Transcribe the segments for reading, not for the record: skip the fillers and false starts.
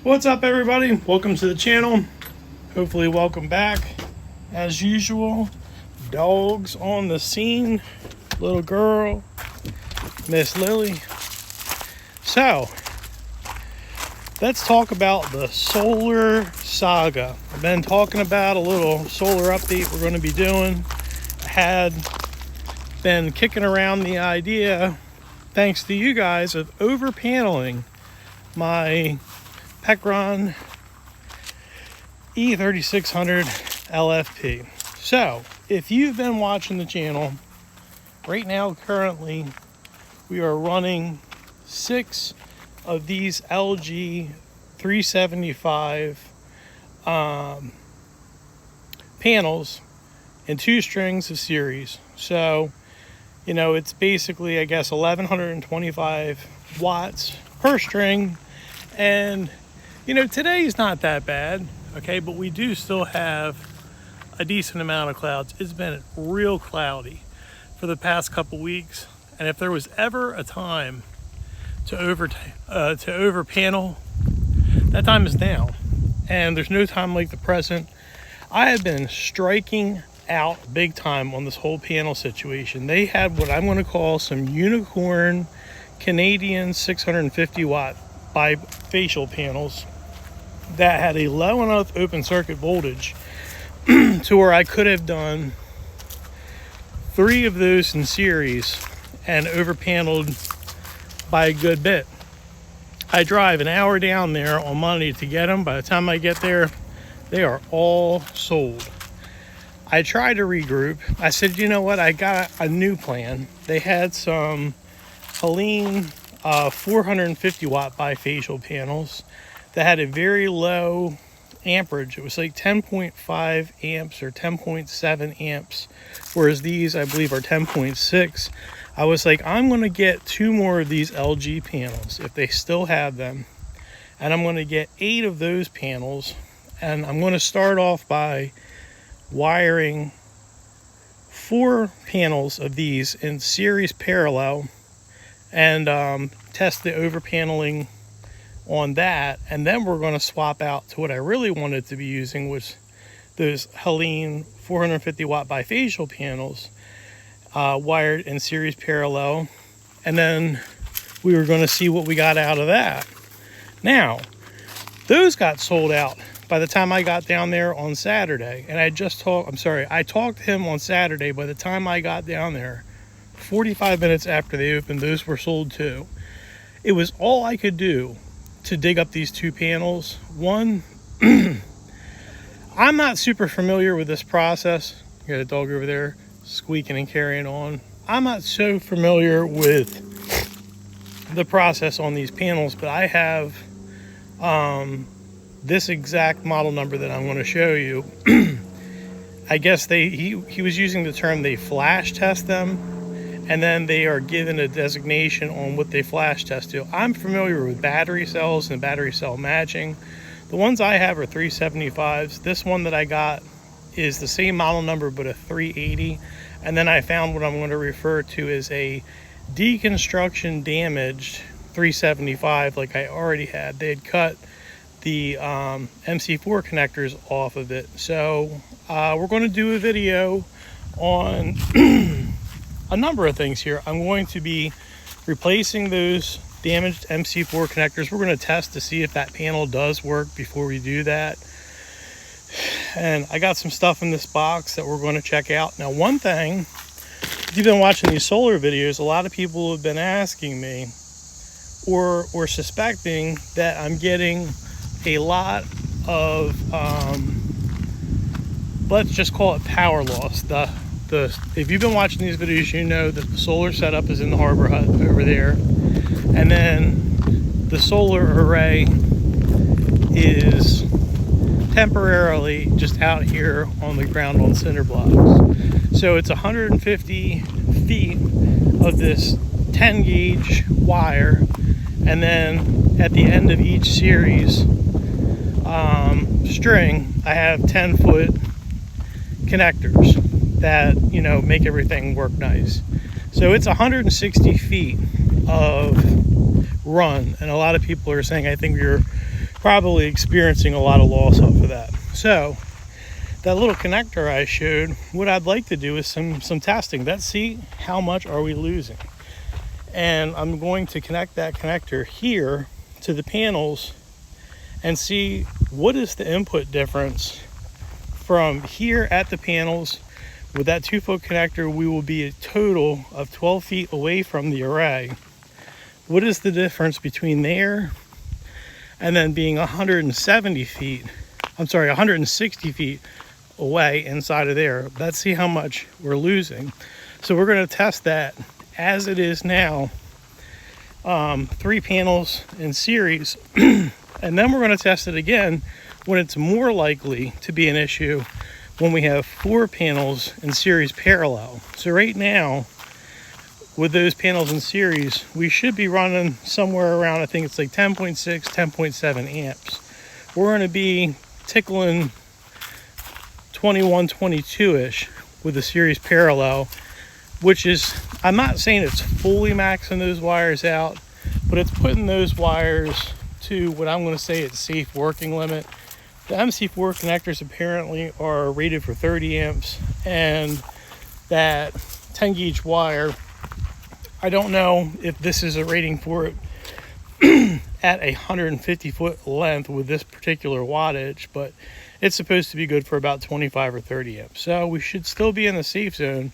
What's up, everybody? Welcome to the channel. Hopefully welcome back. As usual, dogs on the scene. Little girl, Miss Lily. So let's talk about the solar saga. I've been talking about a little solar update we're going to be doing. I had been kicking around the idea, thanks to you guys, of over paneling my Pecron E3600LFP. So if you've been watching the channel, right now currently we are running 6 of these LG 375 panels in 2 strings of series. So you know, it's basically, I guess, 1125 watts per string. And you know, today is not that bad, okay, but we do still have a decent amount of clouds. It's been real cloudy for the past couple weeks, and if there was ever a time to over panel, that time is now. And there's no time like the present. I have been striking out big time on this whole panel situation. They had what I'm going to call some unicorn Canadian 650 watt bifacial panels that had a low enough open circuit voltage to where I could have done 3 of those in series and over paneled by a good bit. I drive an hour down there on Monday to get them. By the time I get there, they are all sold. I tried to regroup. I said, you know what, I got a new plan. They had some Helene 450 watt bifacial panels that had a very low amperage. It was like 10.5 amps or 10.7 amps, whereas these I believe are 10.6. I was like, I'm going to get 2 more of these LG panels if they still have them, and I'm going to get 8 of those panels, and I'm going to start off by wiring 4 panels of these in series parallel and test the over paneling on that, and then we're going to swap out to what I really wanted to be using, which those Helene 450 watt bifacial panels wired in series parallel, and then we were going to see what we got out of that. Now those got sold out by the time I got down there on Saturday, and I talked to him on Saturday. By the time I got down there, 45 minutes after they opened, those were sold too. It was all I could do to dig up these 2 panels. One, I'm not super familiar with this process. You got a dog over there squeaking and carrying on. I'm not so familiar with the process on these panels, but I have this exact model number that I'm going to show you. I guess he was using the term they flash test them, and then they are given a designation on what they flash test to. I'm familiar with battery cells and battery cell matching. The ones I have are 375s. This one that I got is the same model number but a 380. And then I found what I'm going to refer to as a deconstruction damaged 375, like I already had. They had cut the MC4 connectors off of it. So we're going to do a video on a number of things here. I'm going to be replacing those damaged MC4 connectors. We're going to test to see if that panel does work before we do that. And I got some stuff in this box that we're going to check out. Now, one thing, if you've been watching these solar videos, a lot of people have been asking me or suspecting that I'm getting a lot of let's just call it power loss. If you've been watching these videos, you know that the solar setup is in the harbor hut over there, and then the solar array is temporarily just out here on the ground on cinder blocks. So it's 150 feet of this 10 gauge wire, and then at the end of each series string I have 10-foot connectors that, you know, make everything work nice. So it's 160 feet of run. And a lot of people are saying, I think you're probably experiencing a lot of loss off of that. So that little connector I showed, what I'd like to do is some testing. Let's see how much are we losing. And I'm going to connect that connector here to the panels and see what is the input difference from here at the panels. With that 2-foot connector, we will be a total of 12 feet away from the array. What is the difference between there and then being 160 feet away inside of there? Let's see how much we're losing. So we're going to test that as it is now, 3 panels in series, and then we're going to test it again when it's more likely to be an issue when we have 4 panels in series parallel. So right now, with those panels in series, we should be running somewhere around, I think it's like 10.6, 10.7 amps. We're going to be tickling 21, 22-ish with the series parallel, which is, I'm not saying it's fully maxing those wires out, but it's putting those wires to what I'm going to say its safe working limit. The MC4 connectors apparently are rated for 30 amps, and that 10 gauge wire, I don't know if this is a rating for it at a 150 foot length with this particular wattage, but it's supposed to be good for about 25 or 30 amps. So we should still be in the safe zone.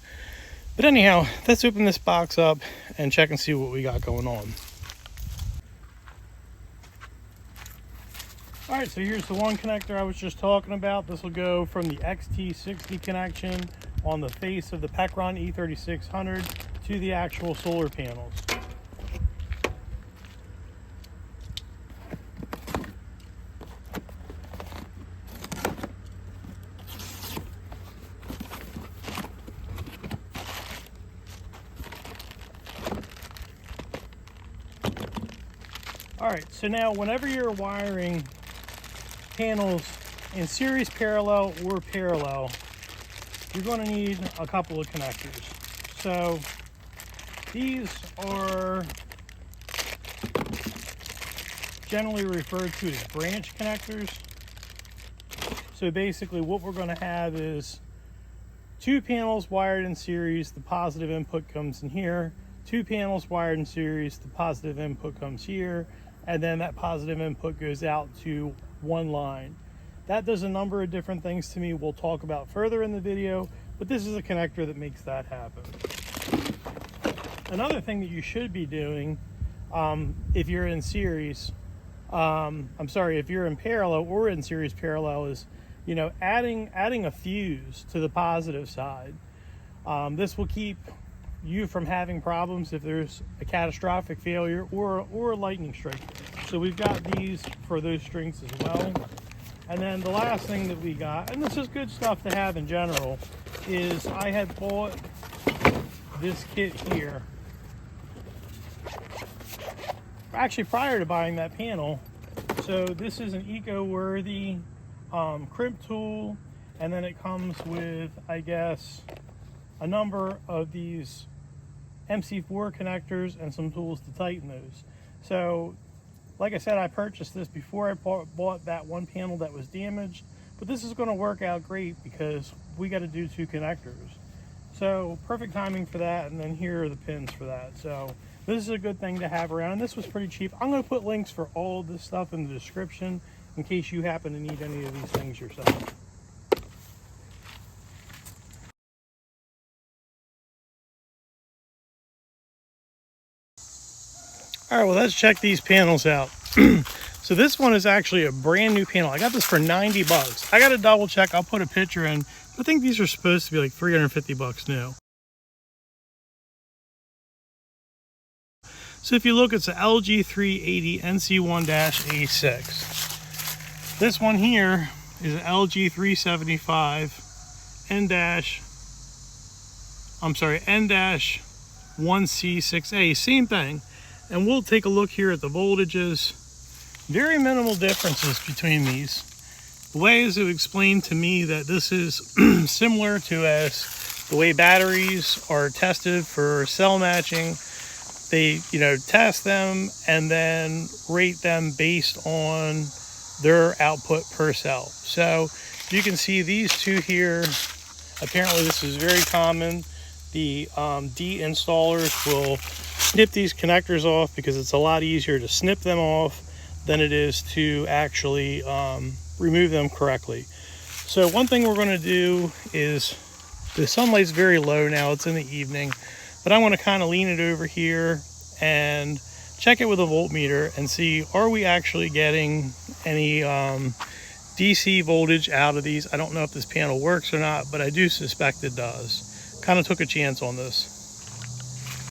But anyhow, let's open this box up and check and see what we got going on. All right, so here's the one connector I was just talking about. This will go from the XT60 connection on the face of the Pecron E3600 to the actual solar panels. All right, so now whenever you're wiring panels in series parallel or parallel, you're going to need a couple of connectors. So these are generally referred to as branch connectors. So basically what we're going to have is 2 panels wired in series, the positive input comes in here, 2 panels wired in series, the positive input comes here, and then that positive input goes out to one line. That does a number of different things to me we'll talk about further in the video, but this is a connector that makes that happen. Another thing that you should be doing if you're in series, if you're in parallel or in series parallel, is adding a fuse to the positive side. This will keep you from having problems if there's a catastrophic failure or a lightning strike. So we've got these for those strings as well. And then the last thing that we got, and this is good stuff to have in general, is I had bought this kit here. Actually, prior to buying that panel. So this is an eco-worthy crimp tool, and then it comes with, I guess, a number of these MC4 connectors and some tools to tighten those. So like I said, I purchased this before I bought that one panel that was damaged, but this is going to work out great because we got to do 2 connectors. So perfect timing for that, and then here are the pins for that. So this is a good thing to have around, and this was pretty cheap. I'm going to put links for all this stuff in the description in case you happen to need any of these things yourself. All right, well, let's check these panels out. So this one is actually a brand new panel. I got this for 90 bucks. I got to double check. I'll put a picture in. I think these are supposed to be like 350 bucks new. So if you look, it's a LG380 NC1-A6. This one here is an LG375 N-1C6A, same thing. And we'll take a look here at the voltages. Very minimal differences between these. The way is to explain to me that this is similar to as the way batteries are tested for cell matching. they, you know, test them and then rate them based on their output per cell. So you can see these two here. Apparently this is very common. The de-installers will snip these connectors off because it's a lot easier to snip them off than it is to actually remove them correctly. So one thing we're going to do is, the sunlight's very low now, it's in the evening, but I want to kind of lean it over here and check it with a voltmeter and see, are we actually getting any DC voltage out of these. I don't know if this panel works or not, but I do suspect it does. Kind of took a chance on this.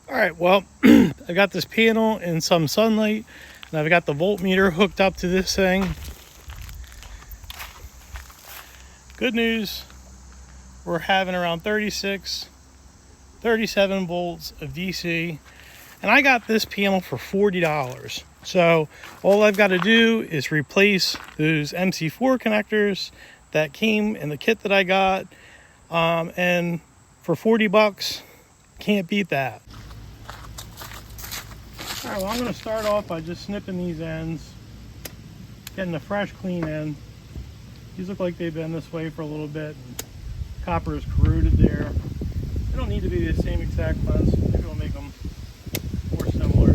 All right, well, I got this panel in some sunlight, and I've got the voltmeter hooked up to this thing. Good news, we're having around 36, 37 volts of DC, and I got this panel for $40. So all I've got to do is replace those MC4 connectors that came in the kit that I got, and for 40 bucks, can't beat that. All right, well, I'm going to start off by just snipping these ends, getting a fresh, clean end. These look like they've been this way for a little bit. And copper is corroded there. They don't need to be the same exact lengths. Maybe we'll make them more similar.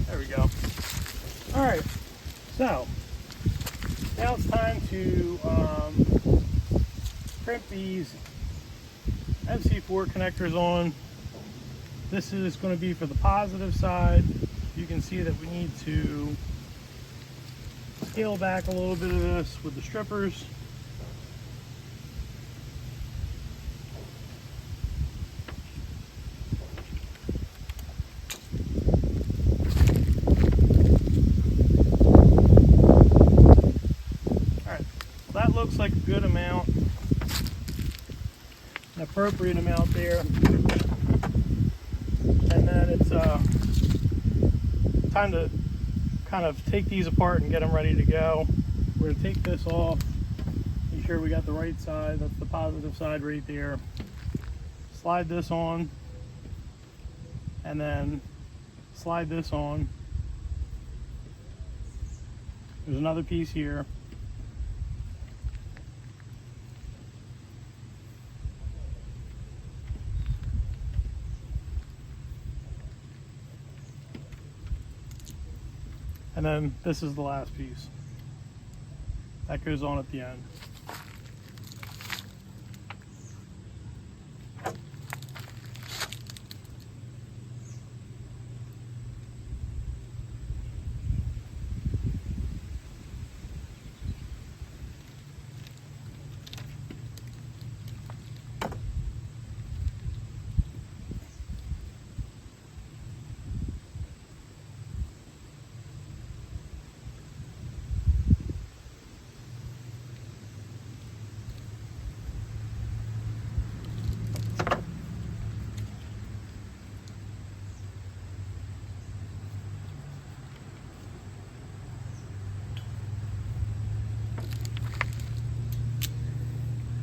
There we go. All right, so now it's time to crimp these MC4 connectors on. This is going to be for the positive side. You can see that we need to scale back a little bit of this with the strippers. Alright, that looks like a good amount, an appropriate amount there. And then it's time to kind of take these apart and get them ready to go. We're going to take this off, make sure we got the right side. That's the positive side right there. Slide this on, and then slide this on. There's another piece here. And then this is the last piece. That goes on at the end.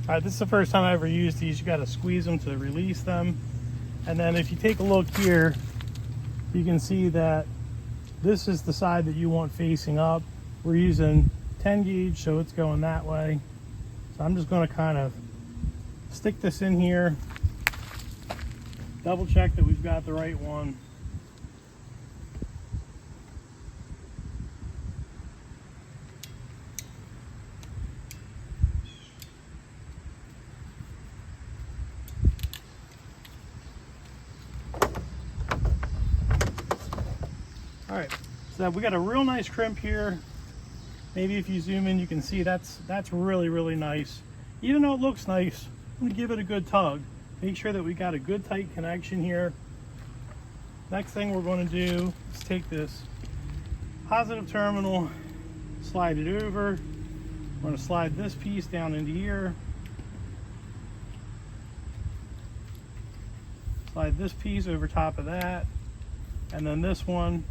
All right, this is the first time I ever used these. You got to squeeze them to release them. And then if you take a look here, you can see that this is the side that you want facing up. We're using 10 gauge, so it's going that way. So I'm just going to kind of stick this in here, double check that we've got the right one. All right, so we got a real nice crimp here. Maybe if you zoom in, you can see that's really, really nice. Even though it looks nice, I'm gonna give it a good tug. Make sure that we got a good tight connection here. Next thing we're gonna do is take this positive terminal, slide it over. We're gonna slide this piece down into here. Slide this piece over top of that, and then this one,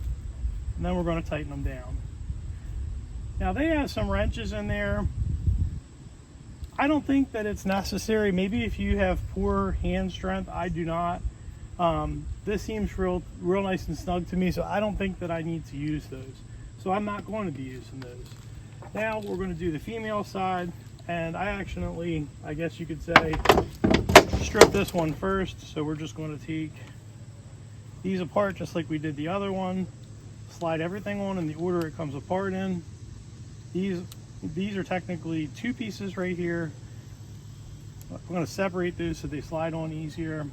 and then we're going to tighten them down. Now they have some wrenches in there. I don't think that it's necessary. Maybe if you have poor hand strength, I do not. This seems real nice and snug to me, so I don't think that I need to use those. So I'm not going to be using those. Now we're going to do the female side, and I accidentally, I guess you could say, strip this one first. So we're just going to take these apart just like we did the other one. Slide everything on in the order it comes apart in. These are technically two pieces right here. I'm going to separate those so they slide on easier.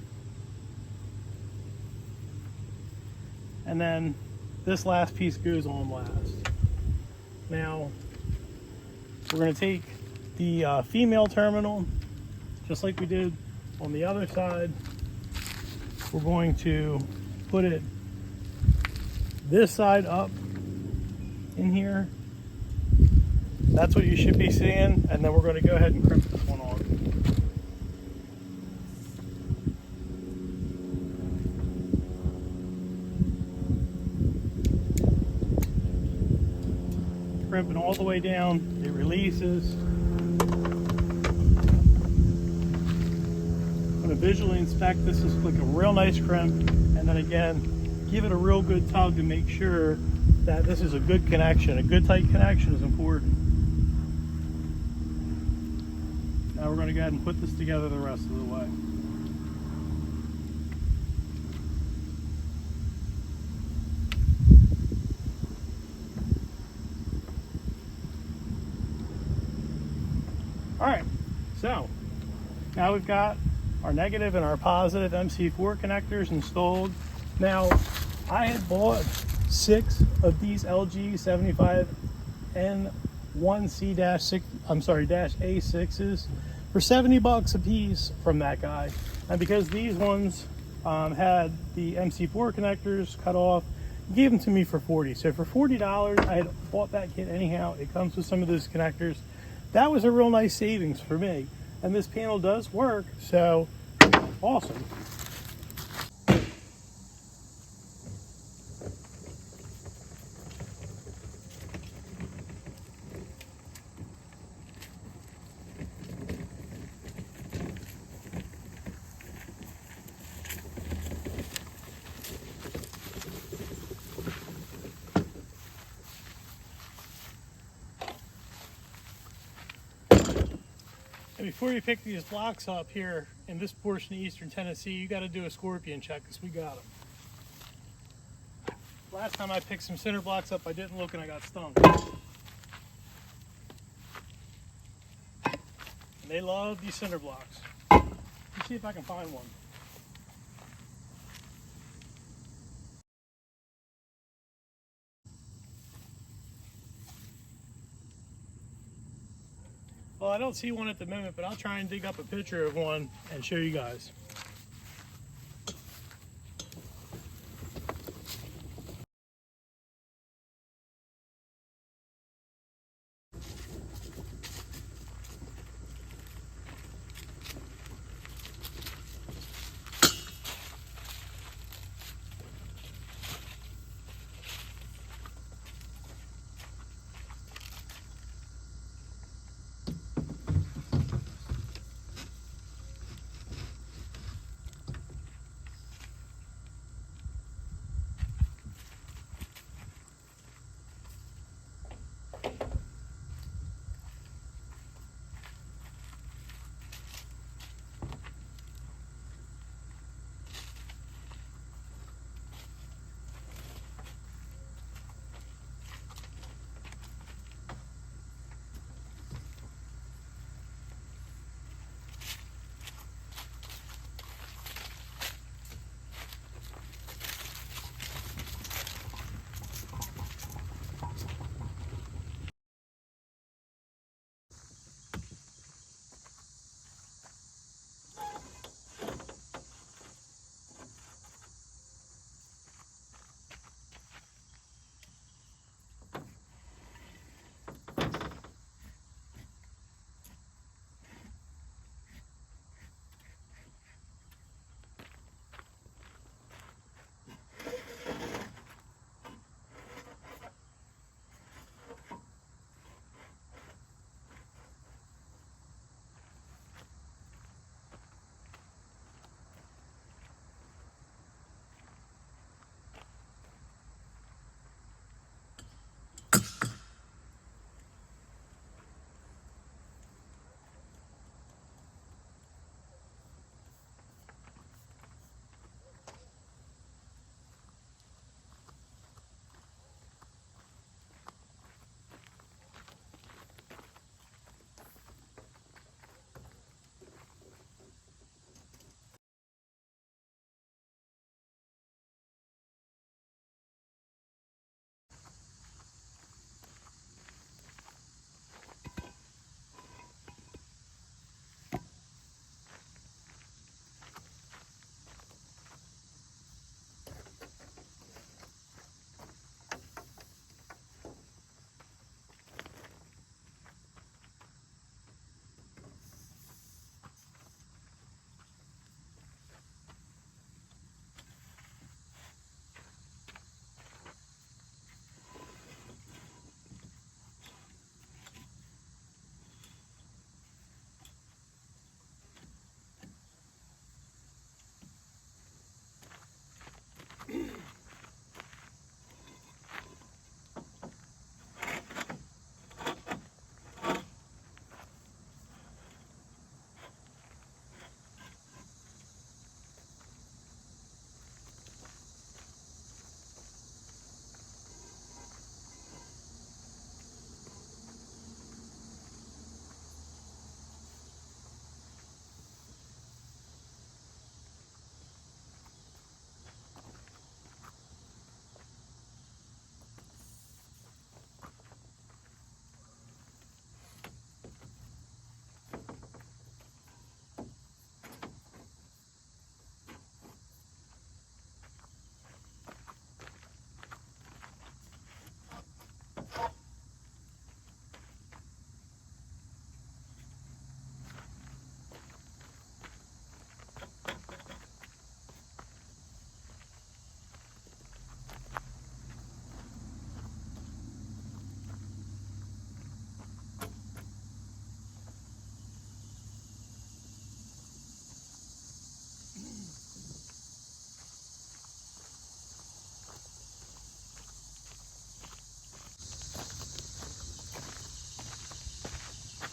And then this last piece goes on last. Now we're going to take the female terminal, just like we did on the other side. We're going to put it this side up in here. That's what you should be seeing, and then we're going to go ahead and crimp this one on. Crimping all the way down, it releases. I'm going to visually inspect this. Is like a real nice crimp, and then again, give it a real good tug to make sure that this is a good connection. A good tight connection is important. Now we're going to go ahead and put this together the rest of the way. Alright, so now we've got our negative and our positive MC4 connectors installed. Now, I had bought 6 of these LG 75N1C-6, -A6s for $70 a piece from that guy. And because these ones had the MC4 connectors cut off, he gave them to me for $40. So for $40, I had bought that kit anyhow. It comes with some of those connectors. That was a real nice savings for me. And this panel does work, so awesome. And before you pick these blocks up here in this portion of eastern Tennessee, you got to do a scorpion check because we got them. Last time I picked some cinder blocks up, I didn't look and I got stung. And they love these cinder blocks. Let's see if I can find one. Well, I don't see one at the moment, but I'll try and dig up a picture of one and show you guys.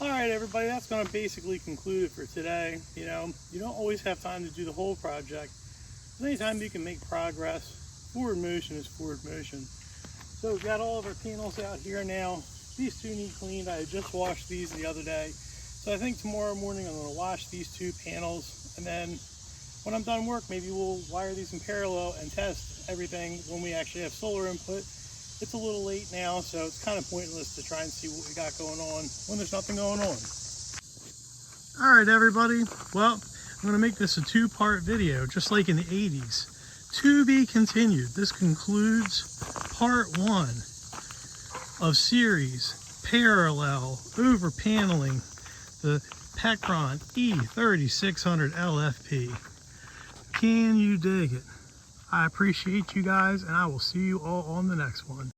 All right, everybody, that's going to basically conclude it for today. You know, you don't always have time to do the whole project. Anytime you can make progress, forward motion is forward motion. So we've got all of our panels out here now. These two need cleaned. I just washed these the other day. So I think tomorrow morning I'm going to wash these two panels, and then when I'm done work, maybe we'll wire these in parallel and test everything when we actually have solar input. It's a little late now, so it's kind of pointless to try and see what we got going on when there's nothing going on. All right, everybody. Well, I'm going to make this a two-part video, just like in the 80s. To be continued. This concludes part 1 of series parallel over paneling the Pecron E3600LFP. Can you dig it? I appreciate you guys, and I will see you all on the next one.